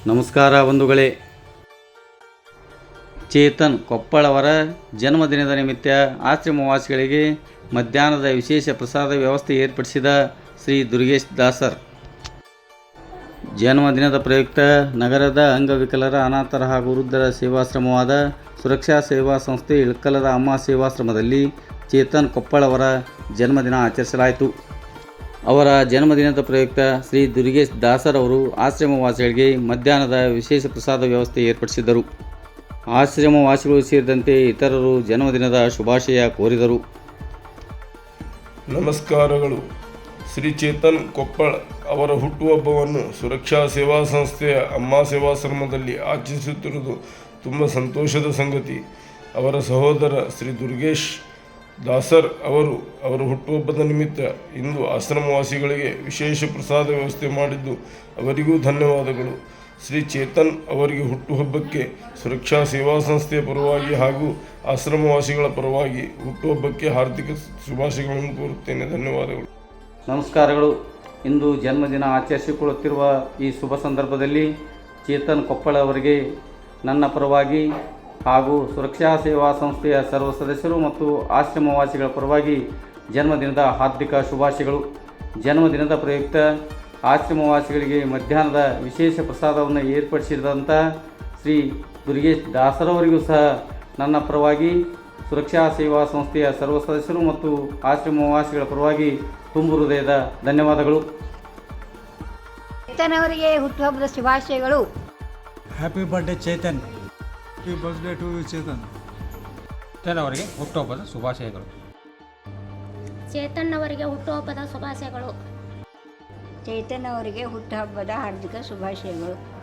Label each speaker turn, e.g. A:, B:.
A: ನಮಸ್ಕಾರ ಬಂಧುಗಳೇ. ಚೇತನ್ ಕೊಪ್ಪಳ್ ಅವರ ಜನ್ಮದಿನದ ನಿಮಿತ್ತ ಆಶ್ರಮವಾಸಿಗಳಿಗೆ ಮಧ್ಯಾಹ್ನದ ವಿಶೇಷ ಪ್ರಸಾದ ವ್ಯವಸ್ಥೆ ಏರ್ಪಡಿಸಿದ ಶ್ರೀ ದುರ್ಗೇಶ್ ದಾಸರ್. ಜನ್ಮದಿನದ ಪ್ರಯುಕ್ತ ನಗರದ ಅಂಗವಿಕಲರ, ಅನಾಥರ ಹಾಗೂ ವೃದ್ಧರ ಸೇವಾಶ್ರಮವಾದ ಸುರಕ್ಷಾ ಸೇವಾ ಸಂಸ್ಥೆ ಇಳಕಲದ ಅಮ್ಮ ಸೇವಾಶ್ರಮದಲ್ಲಿ ಚೇತನ್ ಕೊಪ್ಪಳ್ ಅವರ ಜನ್ಮದಿನ ಆಚರಿಸಲಾಯಿತು. ಅವರ ಜನ್ಮದಿನದ ಪ್ರಯುಕ್ತ ಶ್ರೀ ದುರ್ಗೇಶ್ ದಾಸರ್ ಅವರು ಆಶ್ರಮವಾಸಿಗಳಿಗೆ ಮಧ್ಯಾಹ್ನದ ವಿಶೇಷ ಪ್ರಸಾದ ವ್ಯವಸ್ಥೆ ಏರ್ಪಡಿಸಿದ್ದರು. ಆಶ್ರಮವಾಸಿಗಳು ಸೇರಿದಂತೆ ಇತರರು ಜನ್ಮದಿನದ ಶುಭಾಶಯ ಕೋರಿದರು.
B: ನಮಸ್ಕಾರಗಳು. ಶ್ರೀ ಚೇತನ್ ಕೊಪ್ಪಳ್ ಅವರ ಹುಟ್ಟುಹಬ್ಬವನ್ನು ಸುರಕ್ಷಾ ಸೇವಾ ಸಂಸ್ಥೆಯ ಅಮ್ಮ ಸೇವಾಶ್ರಮದಲ್ಲಿ ಆಚರಿಸುತ್ತಿರುವುದು ತುಂಬ ಸಂತೋಷದ ಸಂಗತಿ. ಅವರ ಸಹೋದರ ಶ್ರೀ ದುರ್ಗೇಶ್ ದಾಸರ್ ಅವರು ಅವರ ಹುಟ್ಟುಹಬ್ಬದ ನಿಮಿತ್ತ ಇಂದು ಆಶ್ರಮವಾಸಿಗಳಿಗೆ ವಿಶೇಷ ಪ್ರಸಾದ ವ್ಯವಸ್ಥೆ ಮಾಡಿದ್ದು ಅವರಿಗೂ ಧನ್ಯವಾದಗಳು. ಶ್ರೀ ಚೇತನ್ ಅವರಿಗೆ ಹುಟ್ಟುಹಬ್ಬಕ್ಕೆ ಸುರಕ್ಷಾ ಸೇವಾ ಸಂಸ್ಥೆಯ ಪರವಾಗಿ ಹಾಗೂ ಆಶ್ರಮವಾಸಿಗಳ ಪರವಾಗಿ ಹುಟ್ಟುಹಬ್ಬಕ್ಕೆ ಹಾರ್ದಿಕ ಶುಭಾಶಯಗಳನ್ನು ಕೋರುತ್ತೇನೆ. ಧನ್ಯವಾದಗಳು.
A: ನಮಸ್ಕಾರಗಳು. ಇಂದು ಜನ್ಮದಿನ ಆಚರಿಸಿಕೊಳ್ಳುತ್ತಿರುವ ಈ ಶುಭ ಸಂದರ್ಭದಲ್ಲಿ ಚೇತನ್ ಕೊಪ್ಪಳ್ ಅವರಿಗೆ ನನ್ನ ಪರವಾಗಿ ಹಾಗೂ ಸುರಕ್ಷಾ ಸೇವಾ ಸಂಸ್ಥೆಯ ಸರ್ವ ಸದಸ್ಯರು ಮತ್ತು ಆಶ್ರಮವಾಸಿಗಳ ಪರವಾಗಿ ಜನ್ಮದಿನದ ಹಾರ್ದಿಕ ಶುಭಾಶಯಗಳು. ಜನ್ಮದಿನದ ಪ್ರಯುಕ್ತ ಆಶ್ರಮವಾಸಿಗಳಿಗೆ ಮಧ್ಯಾಹ್ನದ ವಿಶೇಷ ಪ್ರಸಾದವನ್ನು ಏರ್ಪಡಿಸಿದಂಥ ಶ್ರೀ ದುರ್ಗೇಶ್ ದಾಸರವರಿಗೂ ಸಹ ನನ್ನ ಪರವಾಗಿ ಸುರಕ್ಷಾ ಸೇವಾ ಸಂಸ್ಥೆಯ ಸರ್ವ ಸದಸ್ಯರು ಮತ್ತು ಆಶ್ರಮವಾಸಿಗಳ ಪರವಾಗಿ ತುಂಬು ಹೃದಯದ ಧನ್ಯವಾದಗಳು.
C: ಚೇತನ್ ಅವರಿಗೆ ಹುಟ್ಟುಹಬ್ಬದ ಶುಭಾಶಯಗಳು.
D: Happy birthday Chetan. Happy birthday to you Chetan.
E: Chetan ಅವರಿಗೆ ಹುಟ್ಟುಹಬ್ಬದ ಶುಭಾಶಯಗಳು.
F: ಚೇತನ್ ಅವರಿಗೆ ಹುಟ್ಟುಹಬ್ಬದ ಶುಭಾಶಯಗಳು.
C: ಚೇತನ್ ಅವರಿಗೆ ಹುಟ್ಟುಹಬ್ಬದ ಹಾರ್ದಿಕ ಶುಭಾಶಯಗಳು.